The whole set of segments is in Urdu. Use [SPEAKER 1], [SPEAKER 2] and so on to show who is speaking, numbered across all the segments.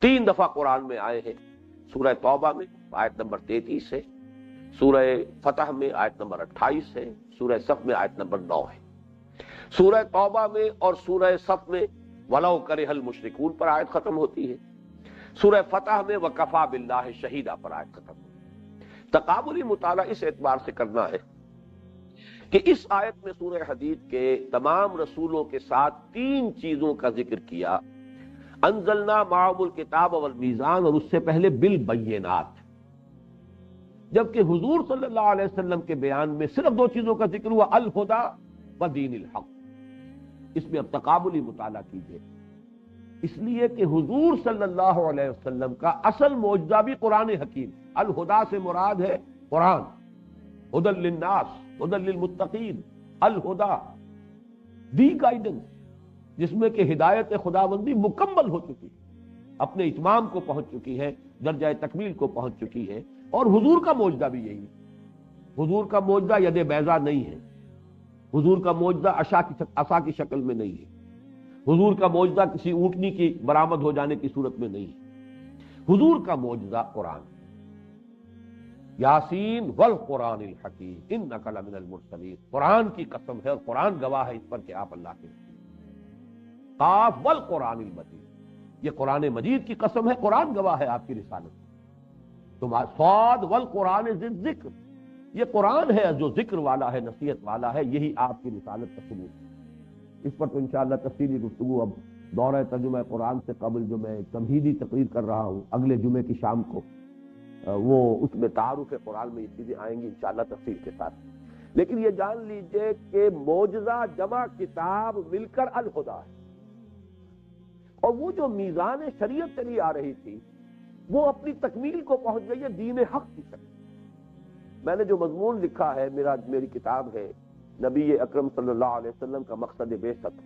[SPEAKER 1] 3 دفعہ قرآن میں آئے ہیں، سورہ توبہ میں آیت نمبر 33 ہے، سورہ فتح میں آیت نمبر 28 ہے، سورہ صف میں آیت نمبر 9 ہے۔ سورہ توبہ میں اور سورہ صف میں وَلَوْ كَرِهَ الْمُشْرِكُونَ پر آیت ختم ہوتی ہے، سورہ فتح میں وَكَفَى بِاللَّهِ شَهِيدًا پر آیت ختم ہوتی ہے۔ تقابلی مطالعہ اس اعتبار سے کرنا ہے کہ اس آیت میں سورہ حدید کے تمام رسولوں کے ساتھ 3 چیزوں کا ذکر کیا، انزلنا معهم الکتاب والمیزان، اور اس سے پہلے بالبینات، جبکہ حضور صلی اللہ علیہ وسلم کے بیان میں صرف 2 چیزوں کا ذکر ہوا، الہدی و دین الحق۔ اس میں اب تقابلی مطالعہ کیجیے، اس لیے کہ حضور صلی اللہ علیہ وسلم کا اصل معجزہ بھی قرآن حکیم، الہدی سے مراد ہے قرآن، ہدی للناس ہدی للمتقین، الہدی دی گائیڈنس، جس میں کہ ہدایت خداوندی مکمل ہو چکی، اپنے اتمام کو پہنچ چکی ہے، درجہ تکمیل کو پہنچ چکی ہے۔ اور حضور کا معجزہ بھی یہی ہے، حضور کا معجزہ ید بیضا نہیں ہے، حضور کا معجزہ عصا کی شکل میں نہیں ہے، حضور کا معجزہ کسی اونٹنی کی برآمد ہو جانے کی صورت میں نہیں ہے، حضور کا معجزہ قرآن، یاسین والقرآن الحکیم انک لمن المرسلین، قرآن کی قسم ہے اور قرآن گواہ ہے اس پر کہ آپ اللہ کے قاف والقرآن المجید، یہ قرآن مجید کی قسم ہے، قرآن گواہ ہے آپ کی رسالت، تم صاد والقرآن ذی الذکر، یہ قرآن ہے جو ذکر والا ہے، نصیحت والا ہے، یہی آپ کی رسالت کا ثبوت ہے۔ اس پر تو انشاءاللہ تفصیلی گفتگو اب دورہ ترجمہ قرآن سے قبل جو میں تمہیدی تقریر کر رہا ہوں اگلے جمعے کی شام کو، وہ اس میں تعارف قرآن میں یہ چیزیں آئیں گی انشاءاللہ تفصیل کے ساتھ۔ لیکن یہ جان لیجئے کہ معجزہ جمع کتاب مل کر الہدی ہے، اور وہ جو میزان شریعت چلی آ رہی تھی وہ اپنی تکمیل کو پہنچ گئی ہے دین حق کی شکل۔ میں نے جو مضمون لکھا ہے، میری کتاب ہے نبی اکرم صلی اللہ علیہ وسلم کا مقصد بعثت،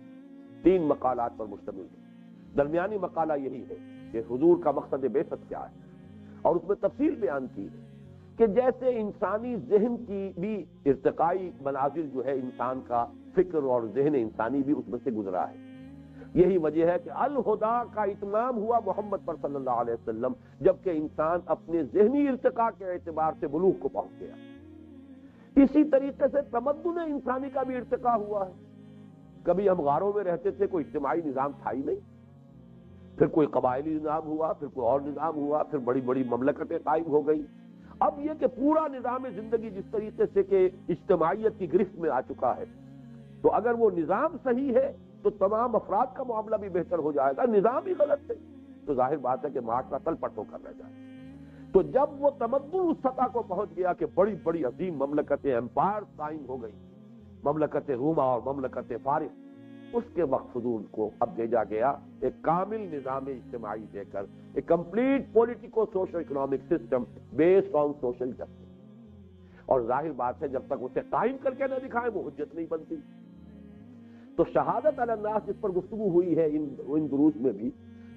[SPEAKER 1] 3 مقالات پر مشتمل ہے۔ درمیانی مقالہ یہی ہے کہ حضور کا مقصد بعثت کیا ہے، اور اس میں تفصیل بیان کی ہے کہ جیسے انسانی ذہن کی بھی ارتقائی منازل جو ہے، انسان کا فکر اور ذہن انسانی بھی اس میں سے گزرا ہے۔ یہی وجہ ہے کہ الہدی کا اتمام ہوا محمد پر صلی اللہ علیہ وسلم، جبکہ انسان اپنے ذہنی ارتقاء کے اعتبار سے بلوغ کو پہنچ گیا۔ اسی طریقے سے تمدن انسانی کا بھی ارتقاء ہوا ہے۔ کبھی ہم غاروں میں رہتے تھے، کوئی اجتماعی نظام تھا ہی نہیں، پھر کوئی قبائلی نظام ہوا، پھر کوئی اور نظام ہوا، پھر بڑی بڑی مملکتیں قائم ہو گئی۔ اب یہ کہ پورا نظام زندگی جس طریقے سے کہ اجتماعیت کی گرفت میں آ چکا ہے، تو اگر وہ نظام صحیح ہے تو تمام افراد کا معاملہ بھی بہتر ہو جائے گا، نظام ہی غلط ہے تو ظاہر بات ہے کہ معاشرہ تل پٹ ہو کر رہ جائے۔ تو جب وہ تمدن اس سطح کو پہنچ گیا کہ بڑی بڑی عظیم مملکتیں، امپائر قائم ہو گئی، مملکت روما اور مملکت فارس، اس کے وقت حضور کو اب بھیجا گیا ایک کامل نظام اجتماعی دے کر، ایک complete politico social economic system based on social justice. اور ظاہر بات ہے جب تک اسے قائم کر کے نہ دکھائے وہ حجت نہیں بنتی۔ تو شہادت علی الناس جس پر گفتگو ہوئی ہے ان دروس میں بھی،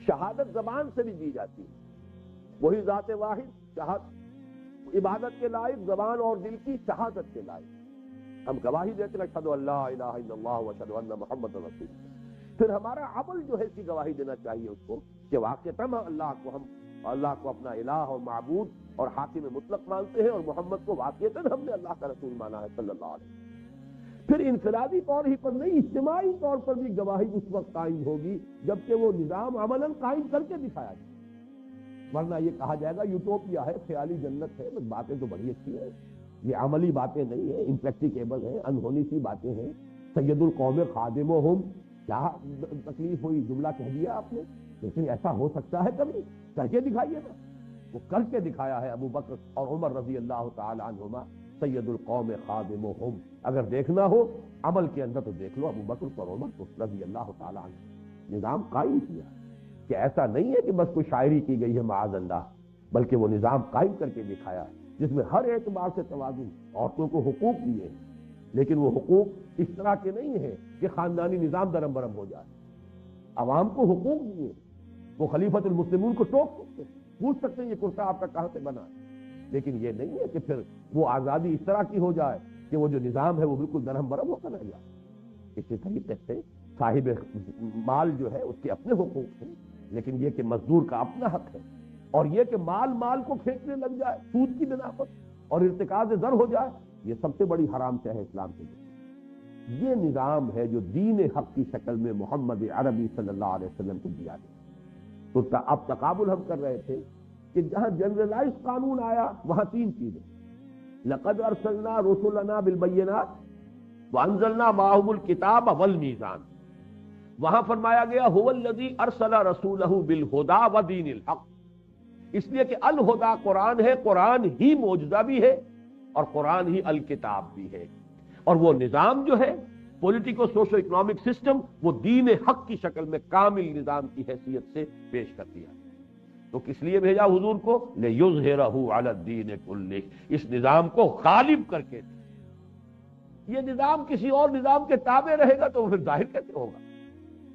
[SPEAKER 1] شہادت زبان سے بھی دی جاتی ہے، وہی ذات واحد عبادت کے لائق، زبان اور دل کی شہادت کے لائق۔ ہم گواہی دیتے ہیں اشہد ان لا الہ الا اللہ واشہد ان محمد رسول اللہ، پھر ہمارا عمل جو ہے اس کی گواہی دینا چاہیے اس کو کہ واقعتاً اللہ کو اپنا الہ اور معبود اور حاکم مطلق مانتے ہیں، اور محمد کو واقعتاً ہم نے اللہ کا رسول مانا ہے صلی اللہ علیہ وسلم۔ پھر انفرادی طور ہی پر نہیں، اجتماعی طور پر بھی گواہی اس وقت قائم ہوگی جبکہ وہ نظام عملاً قائم کر کے دکھایا جائے، ورنہ یہ کہا جائے گا یوٹوپیا ہے، خیالی جنت ہے، باتیں تو بڑی اچھی ہیں، یہ عملی باتیں نہیں ہیں، امپریکٹیکیبل ہیں، انہونی سی باتیں ہیں۔ سید القوم خادمہم، کیا تکلیف ہوئی، جملہ کہہ دیا آپ نے، لیکن ایسا ہو سکتا ہے کبھی، کر کے دکھائیے گا۔ وہ کر کے دکھایا ہے ابو بکر اور عمر رضی اللہ تعالی عنہما، سید القوم خادمہم۔ اگر دیکھنا ہو عمل کے اندر تو دیکھ لو ابو بکر اور عمر رضی اللہ تعالی عنہ، نظام قائم کیا کہ ایسا نہیں ہے کہ بس کوئی شاعری کی گئی ہے معاذ اللہ، بلکہ وہ نظام قائم کر کے دکھایا جس میں ہر اعتبار سے توازن، عورتوں کو حقوق دیے، لیکن وہ حقوق اس طرح کے نہیں ہیں کہ خاندانی نظام درم برم ہو جائے۔ عوام کو حقوق دیے، وہ خلیفۃ المسلمون کو ٹوک سکتے ہیں، پوچھ سکتے ہیں یہ کرتا آپ کا کہاں سے بنا ہے، لیکن یہ نہیں ہے کہ پھر وہ آزادی اس طرح کی ہو جائے کہ وہ جو نظام ہے وہ بالکل درہم برہم ہو کر رہ جائے۔ اسی طریقے سے صاحب مال جو ہے اس کے اپنے حقوق ہیں، لیکن یہ کہ مزدور کا اپنا حق ہے، اور یہ کہ مال مال کو پھینکنے لگ جائے سود کی بنا پر اور ارتکاز زر ہو جائے، یہ سب سے بڑی حرام شے ہے اسلام کے لیے۔ یہ نظام ہے جو دین حق کی شکل میں محمد عربی صلی اللہ علیہ وسلم کو دیا گیا۔ تو اب تقابل ہم کر رہے تھے کہ جہاں جنرلائز قانون آیا وہاں تین چیزیں، لقد ارسلنا رسلنا بالبینات وانزلنا معهم الکتاب والمیزان، وہاں فرمایا گیا هو الذی ارسل رسولہ بالہدی ودین الحق، اس لیے کہ الہدی قرآن ہے، قرآن ہی معجزہ بھی ہے اور قرآن ہی الکتاب بھی ہے، اور وہ نظام جو ہے پولیٹیکو سوشو اکنامک سسٹم وہ دین حق کی شکل میں کامل نظام کی حیثیت سے پیش کر دیا۔ تو کس لیے بھیجا حضور کو؟ لِیُظْہِرَهُ عَلَى الدِّینِ كُلِّهِ، اس نظام کو غالب کر کے۔ یہ نظام کسی اور نظام کے تابع رہے گا تو پھر ظاہر کیسے ہوگا؟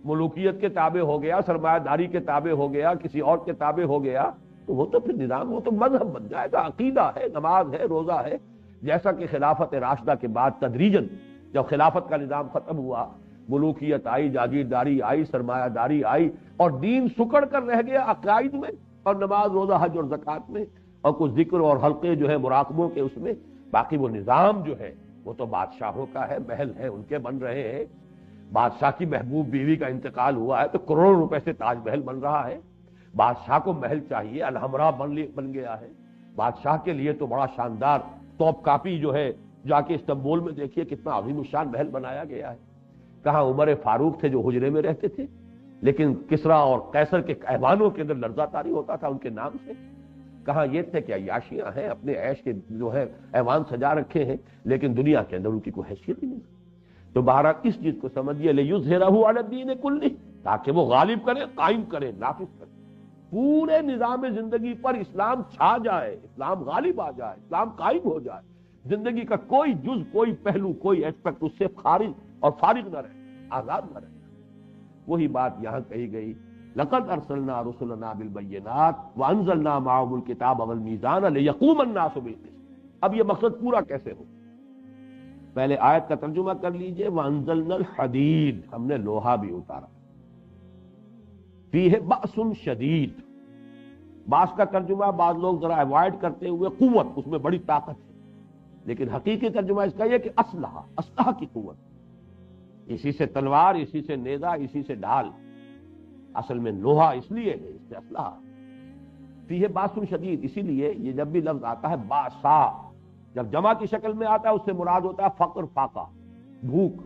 [SPEAKER 1] ملوکیت کے تابع ہو گیا، سرمایہ داری کے تابع ہو گیا، کسی اور کے تابع ہو گیا تو وہ تو پھر نظام، وہ تو مذہب بن جائے گا، عقیدہ ہے، نماز ہے، روزہ ہے۔ جیسا کہ خلافت راشدہ کے بعد تدریجاً جب خلافت کا نظام ختم ہوا، ملوکیت آئی، جاگیرداری آئی، سرمایہ داری آئی، اور دین سکڑ کر رہ گیا عقائد میں اور نماز روزہ حج اور زکوٰۃ میں، اور کچھ ذکر اور حلقے جو ہے مراقبوں کے اس میں، باقی وہ نظام جو ہے وہ تو بادشاہوں کا ہے، محل ہے ان کے بن رہے ہیں۔ بادشاہ کی محبوب بیوی کا انتقال ہوا ہے تو کروڑوں روپے سے تاج محل بن رہا ہے۔ بادشاہ کو محل چاہیے، الحمرا بن گیا ہے۔ بادشاہ کے لیے تو بڑا شاندار توپ کاپی جو ہے، جا کے استنبول میں دیکھیے کتنا عظیم الشان محل بنایا گیا ہے۔ کہاں عمر فاروق تھے جو حجرے میں رہتے تھے، لیکن کسریٰ اور قیصر کے ایوانوں کے اندر لرزہ طاری ہوتا تھا ان کے نام سے۔ کہاں یہ تھے کہ عیاشیاں ہیں، اپنے عیش کے جو ہے ایوان سجا رکھے ہیں، لیکن دنیا کے اندر ان کی کوئی حیثیت ہی نہیں۔ تو بہرحال اس چیز کو سمجھیے، لِیُظْہِرَهُ عَلَى الدِّینِ كُلِّهِ، تاکہ وہ غالب کرے، قائم کرے، نافذ کرے، پورے نظام زندگی پر اسلام چھا جائے، اسلام غالب آ جائے، اسلام قائم ہو جائے، زندگی کا کوئی جز، کوئی پہلو، کوئی ایسپیکٹ اس سے خارج اور فارغ نہ رہے، آزاد نہ رہے۔ وہی بات یہاں کہی گئی، لقد ارسلنا رسلنا بالبینات وانزلنا معهم الکتاب والمیزان لیقوم الناس بالقسط۔ اب یہ مقصد پورا کیسے ہو؟ پہلے آیت کا ترجمہ کر لیجئے، وانزلنا الحدید، ہم نے لوہا بھی اتارا، فیہ بأس شدید، باس کا ترجمہ بعض لوگ ذرا اوائڈ کرتے ہوئے قوت، اس میں بڑی طاقت ہے، لیکن حقیقی ترجمہ اس کا یہ کہ اسلحہ کی قوت، اسی سے تلوار، اسی سے نیزہ، اسی سے ڈھال، اصل میں لوہا اس لیے ہے، اس سے اسلحہ۔ فیہ باس شدید، اسی لیے یہ جب بھی لفظ آتا ہے باسا، جب جمع کی شکل میں آتا ہے اس سے مراد ہوتا ہے فقر، فاقہ، بھوک،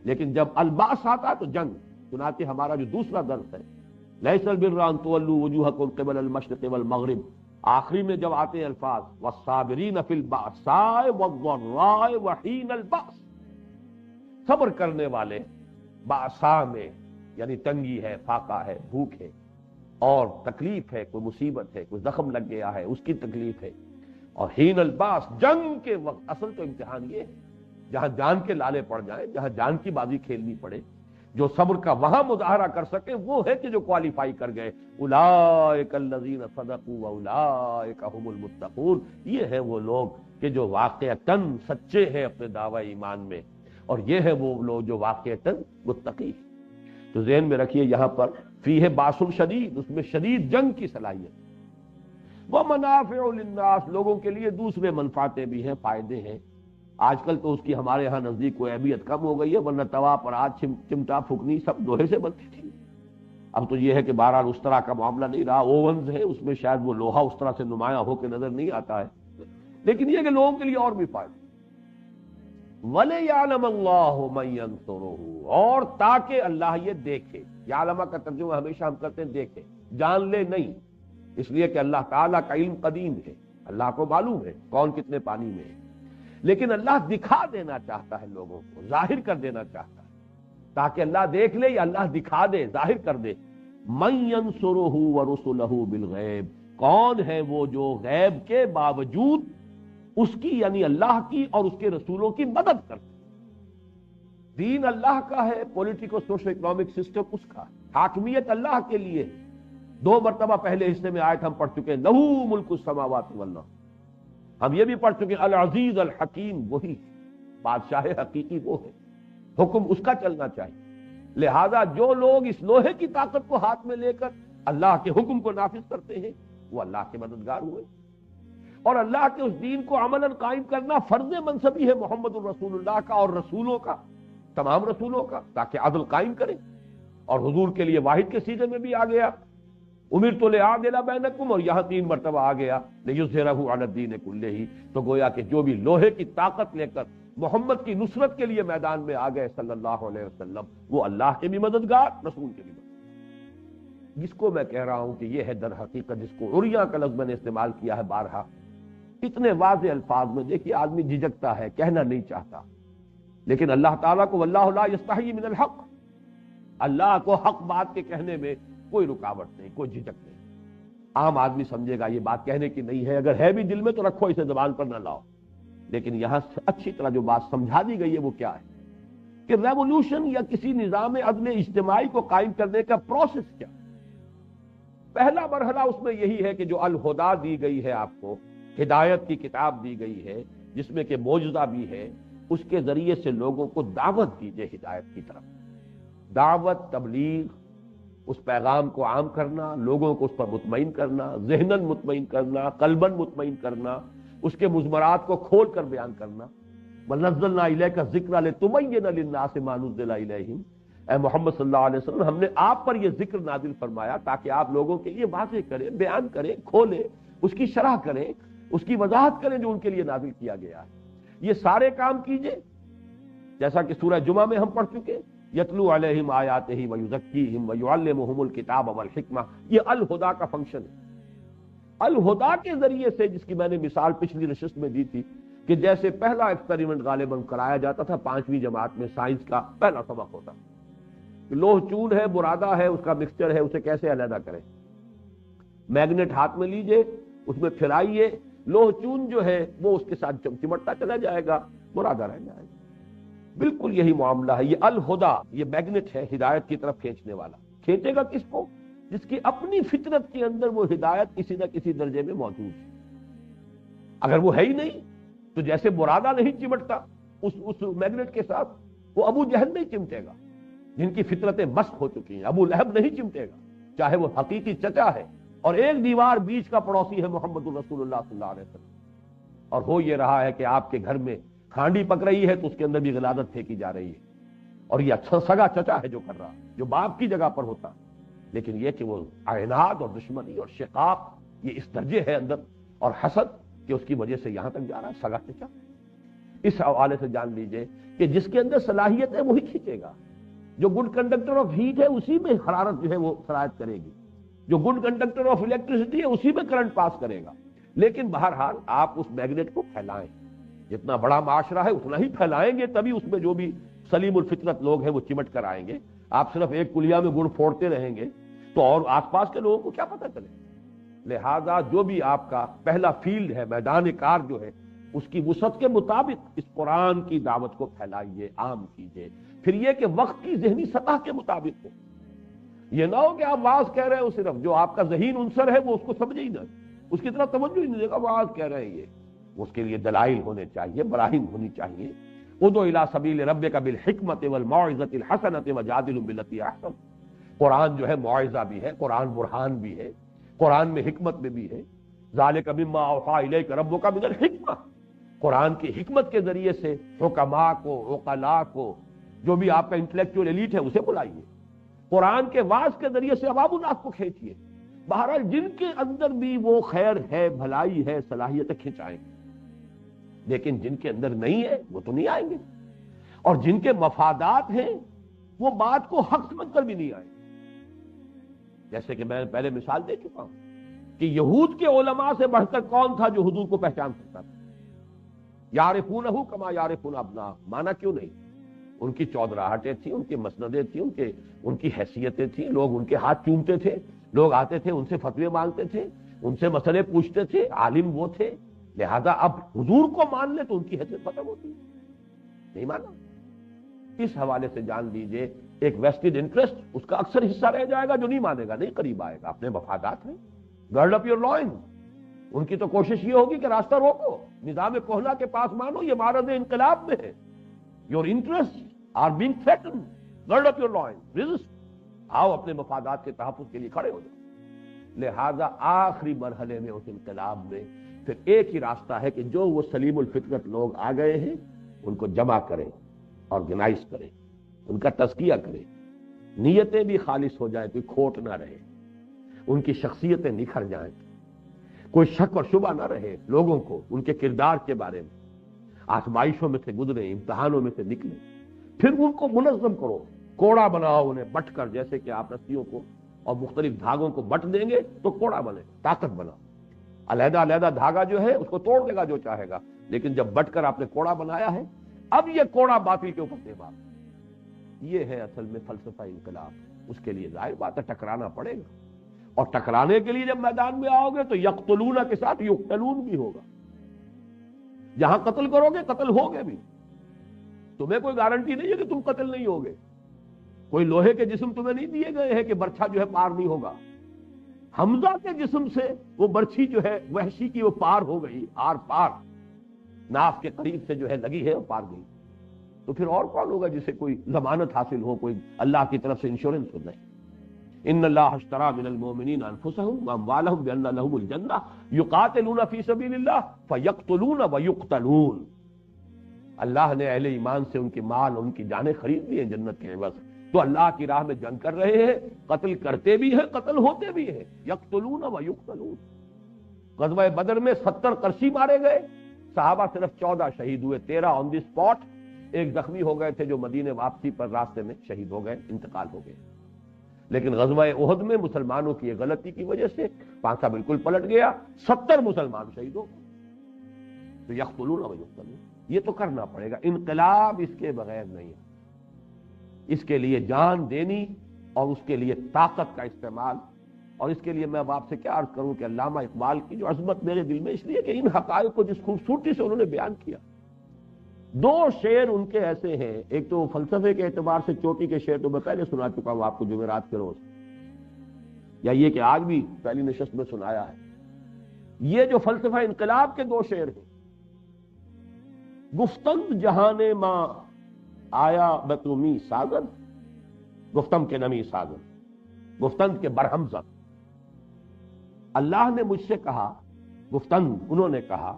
[SPEAKER 1] لیکن جب الباس آتا ہے تو جنگ۔ چنانچہ ہمارا جو دوسرا درس ہے، لیس البر ان تولوا وجوہکم قبل المشرق والمغرب، آخری میں جب آتے ہیں الفاظ والصابرین فی البأساء والضراء وحین البأس، صبر کرنے والے بأساء میں، یعنی تنگی ہے، فاقہ ہے، بھوک ہے اور تکلیف ہے، کوئی مصیبت ہے، کوئی زخم لگ گیا ہے اس کی تکلیف ہے، اور حین الباس، جنگ کے وقت۔ اصل تو امتحان یہ ہے جہاں جان کے لالے پڑ جائیں، جہاں جان کی بازی کھیلنی پڑے، جو صبر کا وہاں مظاہرہ کر سکے وہ ہے کہ جو کوالیفائی کر گئے، اولئک الذین صدقوا واولئک هم المتقون، یہ ہے وہ لوگ کہ جو واقعتاً سچے ہیں اپنے دعوی ایمان میں، اور یہ ہے وہ لوگ جو واقعتاً متقی ہیں۔ تو ذہن میں رکھیے یہاں پر فیہ باس شدید، اس میں شدید جنگ کی صلاحیت، ومنافع للناس، لوگوں کے لیے دوسرے منفعتیں بھی ہیں، فائدے ہیں۔ آج کل تو اس کی ہمارے ہاں نزدیک کوئی اہمیت کم ہو گئی ہے، ورنہ توا پر آج چمٹا پھکنی سب لوہے سے بنتی تھی۔ اب تو یہ ہے کہ بہرحال اس طرح کا معاملہ نہیں رہا، اوونز ہے اس میں شاید وہ لوہا اس طرح سے نمایاں ہو کے نظر نہیں آتا ہے، لیکن یہ کہ لوگوں کے لیے اور بھی فائدے۔ وَلِيَعْلَمَ اللَّهُ مَن يَنصُرُهُ، اور تاکہ اللہ یہ دیکھے، یعلم کا ترجمہ ہمیشہ ہم کرتے ہیں دیکھے، جان لے نہیں، اس لیے کہ اللہ تعالیٰ کا علم قدیم ہے، اللہ کو معلوم ہے کون کتنے پانی میں ہے، لیکن اللہ دکھا دینا چاہتا ہے لوگوں کو، ظاہر کر دینا چاہتا ہے، تاکہ اللہ دیکھ لے یا اللہ دکھا دے، ظاہر کر دے۔ من ينصرہ ورسلہ بالغیب، کون ہے وہ جو غیب کے باوجود اس کی، یعنی اللہ کی اور اس کے رسولوں کی مدد کرتے۔ دین اللہ کا ہے، پولیٹیکو سوشو اکنامک سسٹم اس کا، حاکمیت اللہ کے لیے۔ 2 مرتبہ پہلے حصے میں آیت ہم پڑھ چکے ہیں، لہو ملک السماوات والارض، ہم یہ بھی پڑھ چکے ہیں العزیز الحکیم، وہی بادشاہ حقیقی وہ ہے، حکم اس کا چلنا چاہیے۔ لہذا جو لوگ اس لوہے کی طاقت کو ہاتھ میں لے کر اللہ کے حکم کو نافذ کرتے ہیں وہ اللہ کے مددگار ہوئے. اور اللہ کے اس دین کو عملاً قائم کرنا فرض منصبی ہے محمد الرسول اللہ کا اور رسولوں کا، تمام رسولوں کا، تاکہ عدل قائم کرے. اور حضور کے لیے واحد کے سیغے میں بھی آ گیا امرت لأعدل بینکم، اور یہاں 3 مرتبہ آ گیا لیظہرہ علی الدین کلہ. تو گویا کہ جو بھی لوہے کی طاقت لے کر محمد کی نصرت کے لیے میدان میں آ گئے صلی اللہ علیہ وسلم، وہ اللہ کے بھی مددگار، رسول کے بھی مددگار. جس کو میں کہہ رہا ہوں کہ یہ ہے در حقیقت، جس کو عریاں کا لفظ میں نے استعمال کیا ہے بارہا، اتنے واضح الفاظ میں. دیکھیے آدمی جھجکتا ہے، کہنا نہیں چاہتا، لیکن اللہ تعالیٰ کو واللہ لا یستحیی من الحق، اللہ کو حق بات کے کہنے میں کوئی رکاوٹ نہیں، کوئی جھجک نہیں. عام آدمی سمجھے گا یہ بات کہنے کی نہیں ہے، اگر ہے بھی دل میں تو رکھو، اسے زبان پر نہ لاؤ. لیکن یہاں سے اچھی طرح جو بات سمجھا دی گئی ہے وہ کیا ہے کہ ریولوشن یا کسی نظام عدل اجتماعی کو قائم کرنے کا پروسیس کیا. پہلا مرحلہ اس میں یہی ہے کہ جو الہدیٰ دی گئی ہے، آپ کو ہدایت کی کتاب دی گئی ہے جس میں کہ معجزہ بھی ہے، اس کے ذریعے سے لوگوں کو دعوت دیجئے ہدایت کی طرف. دعوت، تبلیغ، اس پیغام کو عام کرنا، لوگوں کو اس پر مطمئن کرنا، ذہناً مطمئن کرنا، قلباً مطمئن کرنا، اس کے مضمرات کو کھول کر بیان کرنا. وَنَزَّلْنَا إِلَيْكَ الذِّكْرَ لِتُبَيِّنَ لِلنَّاسِ مَا نُزِّلَ إِلَيْهِمْ. اے محمد صلی اللہ علیہ وسلم، ہم نے آپ پر یہ ذکر نازل فرمایا تاکہ آپ لوگوں کے لیے واضح کریں، بیان کریں، کھولیں، اس کی شرح کریں، اس کی وضاحت کریں جو ان کے لیے نازل کیا گیا ہے. یہ سارے کام کیجئے جیسا کہ سورہ جمعہ میں ہم پڑھ چکے، یتلو علیہم آیاتہ ویزکیہم ویعلمہم الکتاب والحکمہ. یہ الہدیٰ کا فنکشن ہے. الہدیٰ کے ذریعے سے، جس کی میں نے مثال پچھلی نشست میں دی تھی کہ جیسے پہلا ایکسپیریمنٹ غالباً کرایا جاتا تھا 5ویں جماعت میں، سائنس کا پہلا سبق ہوتا، لوہ چون ہے، برادہ ہے، اس کا مکسچر ہے، اسے کیسے علیحدہ کریں. میگنیٹ ہاتھ میں لیجئے، اس میں پھرائیے، لوہ چون جو ہے وہ اس کے ساتھ چمٹتا چلا جائے گا، برادہ رہ جائے گا. بالکل یہی معاملہ ہے. یہ الہدیٰ، یہ میگنیٹ ہے ہدایت کی طرف کھینچنے والا. کھینچے گا کس کو؟ جس کی اپنی فطرت کے اندر وہ ہدایت کسی نہ کسی درجے میں موجود ہے. اگر وہ ہے ہی نہیں تو جیسے برادہ نہیں چمٹتا اس میگنیٹ کے ساتھ، وہ ابو جہل نہیں چمٹے گا جن کی فطرتیں مست ہو چکی ہیں. ابو لہب نہیں چمٹے گا چاہے وہ حقیقی چچا ہے اور ایک دیوار بیچ کا پڑوسی ہے محمد الرسول اللہ صلی اللہ علیہ وسلم. اور ہو یہ رہا ہے کہ آپ کے گھر میں کھانڈی پک رہی ہے تو اس کے اندر بھی غلادت پھینکی جا رہی ہے، اور یہ اچھا سگا چچا ہے جو کر رہا، جو باپ کی جگہ پر ہوتا. لیکن یہ کہ وہ عناد اور دشمنی اور شقاق یہ اس درجے ہے اندر، اور حسد کہ اس کی وجہ سے یہاں تک جا رہا ہے سگا چچا. اس حوالے سے جان لیجئے کہ جس کے اندر صلاحیت ہے وہی کھینچے گا. جو گڈ کنڈکٹر آف ہیٹ ہے اسی میں حرارت جو ہے وہ سرایت کرے گی، جو گڈ کنڈکٹر آف الیکٹریسٹی ہے اسی میں کرنٹ پاس کرے گا. لیکن بہرحال آپ اس میگنیٹ کو پھیلائیں، جتنا بڑا معاشرہ ہے اتنا ہی پھیلائیں گے، تبھی اس میں جو بھی سلیم الفطرت لوگ ہیں وہ چمٹ کر آئیں گے. آپ صرف ایک کلیا میں گڑ پھوڑتے رہیں گے تو اور آس پاس کے لوگوں کو کیا پتہ چلے. لہذا جو بھی آپ کا پہلا فیلڈ ہے، میدان کار جو ہے، اس کی وسعت کے مطابق اس قرآن کی دعوت کو پھیلائیے، عام کیجیے. پھر یہ کہ وقت کی ذہنی سطح کے مطابق ہو. یہ نہ ہو کہ آپ واعظ کہہ رہے ہو، صرف جو آپ کا ذہین عنصر ہے وہ اس کو سمجھے ہی نہ، اس کی طرف توجہ ہی نہیں دے گا. واعظ کہہ رہے ہیں یہ، اس کے لیے دلائل ہونے چاہیے، براہین ہونی چاہیے. ادعو الی سبیل ربک بالحکمت والموعظۃ الحسنۃ وجادلھم باللتی احسن. قرآن جو ہے معجزہ بھی ہے، قرآن برہان بھی ہے، قرآن میں حکمت میں بھی ہے. ذالک مما اوحی الیک ربک من الحکمہ. قرآن کی حکمت کے ذریعے سے حکماء کو، عقلاء کو، جو بھی آپ کا انٹلیکچوئل ایلیٹ ہے اسے بلائیے. قرآن کے واعظ کے ذریعے سے عوام الناس کو کھینچیے. بہرحال جن کے اندر بھی وہ خیر ہے، بھلائی ہے، صلاحیتیں کھنچائیں گے. لیکن جن کے اندر نہیں ہے وہ تو نہیں آئیں گے، اور جن کے مفادات ہیں وہ بات کو حق سمجھ کر بھی نہیں آئیں گے. جیسے کہ میں پہلے مثال دے چکا ہوں کہ یہود کے علماء سے بڑھ کر کون تھا جو حضور کو پہچان سکتا تھا. یعرفونہ کما یعرفون ابناءہم. مانا کیوں نہیں؟ ان کی چودراہٹیں تھیں، ان کی مسندیں تھیں، ان کی حیثیتیں تھیں. لوگ ان کے ہاتھ چومتے تھے، لوگ آتے تھے ان سے فتوے مانگتے تھے، ان سے مسئلے پوچھتے تھے، عالم وہ تھے. لہذا اب حضور کو مان لے تو ان کی حیثیت ختم ہوتی ہے. نہیں مانا. اس حوالے سے جان لیجئے ایک ویسٹڈ انٹرسٹ اس کا اکثر حصہ رہ جائے گا جو نہیں مانے گا، نہیں قریب آئے گا. اپنے مفادات ہیں. Gird up your loins. ان کی تو کوشش یہ ہوگی کہ راستہ روکو، نظام کہنا کے پاس مانو، یہ معرض انقلاب میں ہے. Your interest are being threatened. Gird up your loins, resist. آؤ اپنے مفادات کے تحفظ کے لیے کھڑے ہو جاؤ. لہذا آخری مرحلے میں اس انقلاب میں پھر ایک ہی راستہ ہے کہ جو وہ سلیم الفطرت لوگ آ گئے ہیں ان کو جمع کریں، آرگنائز کریں، ان کا تزکیہ کریں، نیتیں بھی خالص ہو جائیں، کوئی کھوٹ نہ رہے، ان کی شخصیتیں نکھر جائیں، کوئی شک اور شبہ نہ رہے لوگوں کو ان کے کردار کے بارے میں، آزمائشوں میں سے گزرے، امتحانوں میں سے نکلے، پھر ان کو منظم کرو، کوڑا بناؤ انہیں بٹ کر، جیسے کہ آپ رسیوں کو اور مختلف دھاگوں کو بٹ دیں گے تو کوڑا بنے، طاقت بنا۔ علیحدہ علیحدہ دھاگا جو ہے اس کو توڑ دے گا جو چاہے گا، لیکن جب بٹ کر آپ نے کوڑا بنایا ہے، اب یہ کوڑا باطل کے اوپر دے بات۔ یہ ہے اصل میں فلسفہ انقلاب۔ اس کے لیے ظاہر بات ہے ٹکرانا پڑے گا، اور ٹکرانے کے لیے جب میدان میں آؤ گے تو یقتلون کے ساتھ یقتلون بھی ہوگا۔ جہاں قتل کرو گے قتل ہوگے بھی، تمہیں کوئی گارنٹی نہیں ہے کہ تم قتل نہیں ہوگے، کوئی لوہے کے جسم تمہیں نہیں دیے گئے ہیں کہ برچھا جو ہے پار نہیں ہوگا۔ حمزہ کے جسم سے وہ برچھی جو ہے وحشی کی وہ پار ہو گئی، آر پار ناف کے قریب سے جو ہے لگی ہے اور پار گئی، تو پھر اور کون ہوگا جسے کوئی ضمانت حاصل ہو، کوئی اللہ کی طرف سے انشورنس ہو؟ نہیں۔ ان اللہ اشترى من المؤمنین انفسهم واموالهم بان لهم الجنہ یقاتلون فی سبیل اللہ فیقتلون ویقتلون۔ اللہ نے اہل ایمان سے ان کے مال، ان کی جانیں خرید لی ہیں جنت کے عوض، تو اللہ کی راہ میں جنگ کر رہے ہیں، قتل کرتے بھی ہیں، قتل ہوتے بھی ہیں، یقتلون ویقتلون۔ غزوہ بدر میں 70 قرشی مارے گئے، صحابہ صرف 14 شہید ہوئے، 13 آن دی اسپاٹ، ایک زخمی ہو گئے تھے جو مدینے واپسی پر راستے میں شہید ہو گئے، انتقال ہو گئے۔ لیکن غزوہ احد میں مسلمانوں کی غلطی کی وجہ سے پانسا بالکل پلٹ گیا، 70 مسلمان شہید ہو گئے۔ تو یقتلون ویقتلون، یہ تو کرنا پڑے گا، انقلاب اس کے بغیر نہیں ہے۔ اس کے لیے جان دینی اور اس کے لیے طاقت کا استعمال، اور اس کے لیے میں اب آپ سے کیا عرض کروں کہ علامہ اقبال کی جو عظمت میرے دل میں اس لیے کہ ان حقائق کو جس خوبصورتی سے انہوں نے بیان کیا، 2 شعر ان کے ایسے ہیں، ایک تو فلسفے کے اعتبار سے چوٹی کے شعر تو میں پہلے سنا چکا ہوں آپ کو جمعرات کے روز، یا یہ کہ آج بھی پہلی نشست میں سنایا ہے۔ یہ جو فلسفہ انقلاب کے 2 شعر ہیں، گفتند جہان ماں آیا بتمی ساغر، گفتم کے نمی ساغر، گفتند کے برہم زد، اللہ نے مجھ سے کہا، گفتند انہوں نے کہا،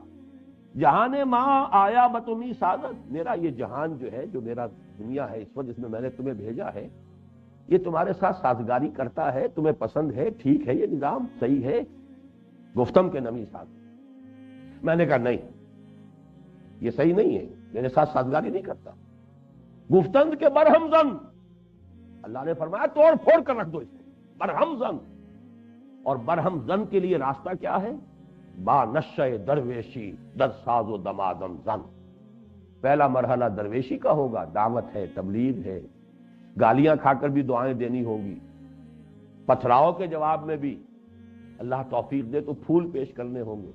[SPEAKER 1] جہان ماں آیا بتمی ساغر، میرا یہ جہان جو ہے، جو میرا دنیا ہے اس وقت جس میں میں نے تمہیں بھیجا ہے، یہ تمہارے ساتھ سازگاری کرتا ہے، تمہیں پسند ہے، ٹھیک ہے، یہ نظام صحیح ہے؟ گفتم کے نمی ساغر، میں نے کہا نہیں، یہ صحیح نہیں ہے، میرے ساتھ سازگاری نہیں کرتا۔ گفتند کے برہم زن، اللہ نے فرمایا توڑ پھوڑ کر رکھ دو اس کو، برہم زن۔ اور برہم زن کے لیے راستہ کیا ہے؟ با نشہ درویشی در ساز و دمادم زن۔ پہلا مرحلہ درویشی کا ہوگا، دعوت ہے، تبلیغ ہے، گالیاں کھا کر بھی دعائیں دینی ہوگی، پتھراؤ کے جواب میں بھی اللہ توفیق دے تو پھول پیش کرنے ہوں گے،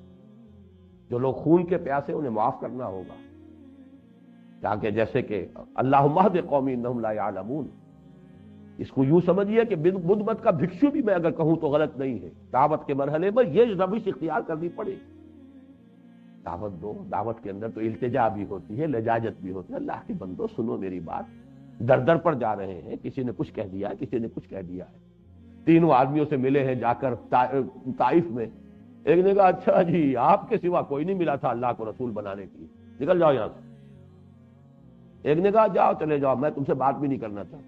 [SPEAKER 1] جو لوگ خون کے پیاسے انہیں معاف کرنا ہوگا، تاکہ جیسے کہ اللہم اہد قومی انہم لا یعلمون، اس کو یوں سمجھیے کہ بدھ مت کا بھکشو بھی میں اگر کہوں تو غلط نہیں ہے، دعوت کے مرحلے میں یہ روش اختیار کرنی پڑے گی۔ دعوت دو، دعوت کے اندر تو التجا بھی ہوتی ہے، لجاجت بھی ہوتی ہے، اللہ کے بندو سنو میری بات، در در پر جا رہے ہیں، کسی نے کچھ کہہ دیا ہے، کسی نے کچھ کہہ دیا ہے، 3 آدمیوں سے ملے ہیں جا کر طائف میں، ایک نے کہا اچھا جی آپ کے سوا کوئی نہیں ملا تھا اللہ کو رسول بنانے کے لیے، نکل جاؤ یہاں سے۔ ایک نے کہا جاؤ چلے جاؤ، میں تم سے بات بھی نہیں کرنا چاہتا،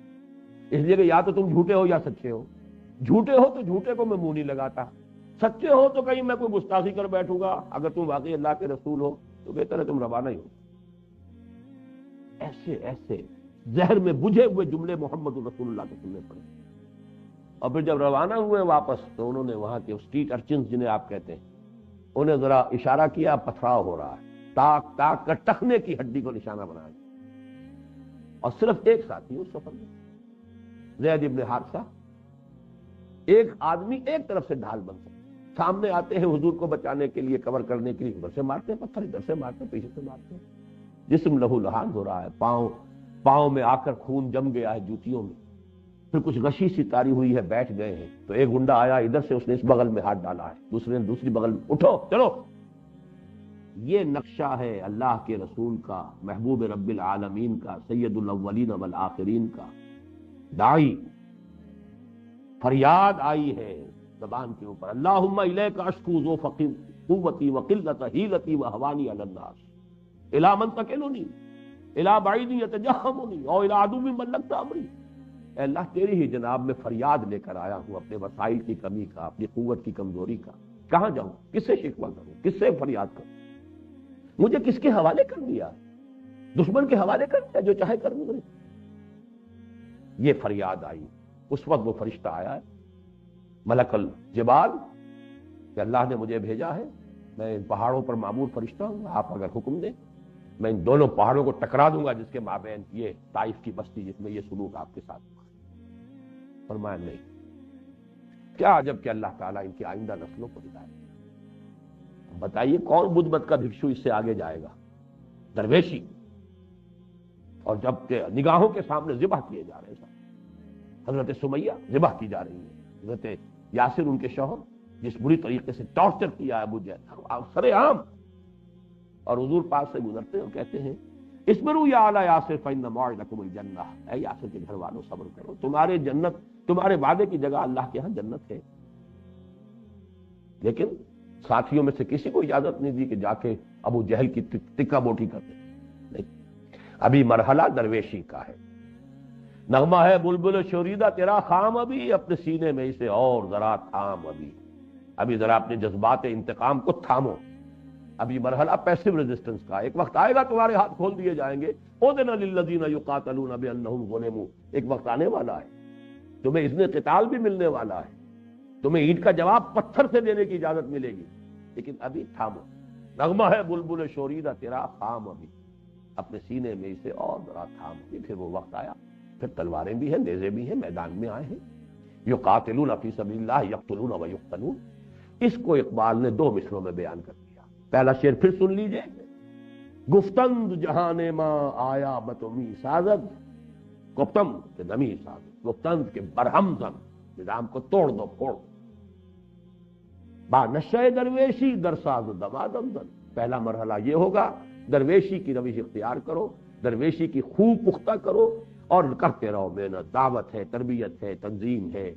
[SPEAKER 1] اس لیے کہ یا تو تم جھوٹے ہو یا سچے ہو، جھوٹے ہو تو جھوٹے کو میں منہ نہیں لگاتا، سچے ہو تو کہیں میں کوئی گستاخی کر بیٹھوں گا، اگر تم واقعی اللہ کے رسول ہو تو بہتر ہے تم روانہ ہی ہو۔ ایسے ایسے زہر میں بجھے ہوئے جملے محمد رسول اللہ کے سننے پڑے، اور پھر جب روانہ ہوئے واپس تو انہوں نے وہاں کے اسٹریٹ ارچنز جنہیں آپ کہتے ہیں، انہیں ذرا اشارہ کیا، پتھراؤ ہو رہا ہے، تاک تاک کر ٹخنے کی ہڈی کو نشانہ بنایا، اور صرف ایک ساتھی اس سفر میں زید ابن حارثہ، ایک آدمی ایک طرف سے ڈھال بن سکتا، سامنے آتے ہیں حضور کو بچانے کے لیے، کور کرنے کے لیے، ادھر سے مارتے ہیں پتھر، ادھر سے مارتے ہیں، پیچھے سے مارتے ہیں، جسم لہو لہان ہو رہا ہے، پاؤں میں آ کر خون جم گیا ہے جوتیوں میں، پھر کچھ غشی سی تاری ہوئی ہے، بیٹھ گئے ہیں، تو ایک گنڈا آیا ادھر سے، اس نے اس بغل میں ہاتھ ڈالا ہے، دوسرے نے دوسری بغل میں، اٹھو چلو۔ یہ نقشہ ہے اللہ کے رسول کا، محبوب رب العالمین کا، سید الاولین والآخرین کا۔ داعی فریاد آئی ہے، زبان کے اوپر اللہم الیک اشکو ضعف قوتی وقلت حیلتی وہوانی علی الناس الی من تکلنی الی بعید یتجہمنی او الی عدو ملکت امری. اے اللہ تیری ہی جناب میں فریاد لے کر آیا ہوں اپنے وسائل کی کمی کا، اپنی قوت کی کمزوری کا. کہاں جاؤں، کس سے شکوہ کروں، کس سے فریاد کروں؟ مجھے کس کے حوالے کر دیا؟ دشمن کے حوالے کر دیا، جو چاہے کر گزرے. یہ فریاد آئی. اس وقت وہ فرشتہ آیا ہے ملک الجبال کہ اللہ نے مجھے بھیجا ہے، میں ان پہاڑوں پر معمور فرشتہ ہوں، آپ اگر حکم دیں میں ان دونوں پہاڑوں کو ٹکرا دوں گا جس کے مابین یہ طائف کی بستی جس میں یہ سلوک آپ کے ساتھ ہوا. فرمایا نہیں. کیا عجب کہ اللہ تعالیٰ ان کی آئندہ نسلوں کو ہدایت. بتائیے کون بدھ مت کا بھکشو اس سے آگے جائے گا؟ درویشی. اور جب کہ نگاہوں کے سامنے ذبح کیے جا رہے ہیں، حضرت سمیہ ذبح کی جا رہی ہے، حضرت یاسر ان کے شوہر جس بری طریقے سے ٹارچر کیا ہے ابو جہل سر عام، اور حضور پاس سے گزرتے ہیں اور کہتے ہیں اصبروا یا اعلی یاسر فإن موعدکم الجنہ. اے یاسر کے گھر والوں صبر کرو، تمہارے جنت، تمہارے وعدے کی جگہ اللہ کے ہاں جنت ہے. لیکن ساتھیوں میں سے کسی کو اجازت نہیں دی کہ جا کے ابو جہل کی ٹکا بوٹی کرتے. نہیں، ابھی مرحلہ درویشی کا ہے. نغمہ ہے بلبل شوریدہ تیرا خام ابھی، اپنے سینے میں اسے اور ذرا تھام ابھی ذرا اپنے جذبات انتقام کو تھامو. ابھی مرحلہ پیسو ریزسٹنس کا. ایک وقت آئے گا تمہارے ہاتھ کھول دیے جائیں گے. اذن للذین یقاتلون بانہم ظلموا. ایک وقت آنے والا ہے تمہیں اذن قتال بھی ملنے والا ہے، تمہیں اینٹ کا جواب پتھر سے دینے کی اجازت ملے گی، لیکن ابھی تھامو. نغمہ ہے بلبل شوریدہ تیرا خام ابھی، اپنے سینے میں اسے اور ذرا تھام ابھی. پھر وہ وقت آیا، پھر تلواریں بھی ہیں، نیزے بھی ہیں، میدان میں آئے ہیں. یقاتلون فی سبیل اللہ یقتلون و یقتلون. اس کو اقبال نے دو مصروں میں بیان کر دیا. پہلا شعر پھر سن لیجئے. گفتند جہان ماں آیا بتمی سازد، گفتم کہ نمی سازد، گفتند کہ برہم زن، نظام کو توڑ دو پھوڑ. با نشہ درویشی در ساز دمادم زن. پہلا مرحلہ یہ ہوگا، درویشی کی روش اختیار کرو، درویشی کی خوب پختہ کرو اور کرتے رہو محنت. دعوت ہے، تربیت ہے، تنظیم ہے،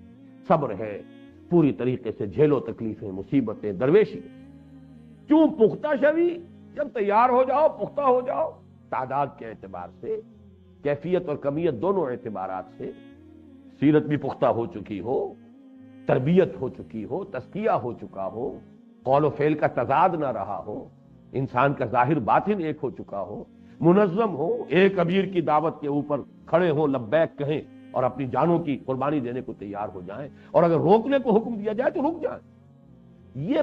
[SPEAKER 1] صبر ہے، پوری طریقے سے جھیلو تکلیفیں، مصیبتیں. درویشی کیوں پختہ شوی، جب تیار ہو جاؤ، پختہ ہو جاؤ. تعداد کے اعتبار سے، کیفیت اور کمیت دونوں اعتبارات سے سیرت بھی پختہ ہو چکی ہو، تربیت ہو چکی ہو، تزکیہ ہو چکا ہو، قول و فعل کا تضاد نہ رہا ہو، انسان کا ظاہر باطن ایک ہو چکا ہو، منظم ہو، ایک امیر کی دعوت کے اوپر کھڑے ہوں، لبیک کہیں اور اپنی جانوں کی قربانی دینے کو تیار ہو جائیں، اور اگر روکنے کو حکم دیا جائے تو رک جائیں. یہ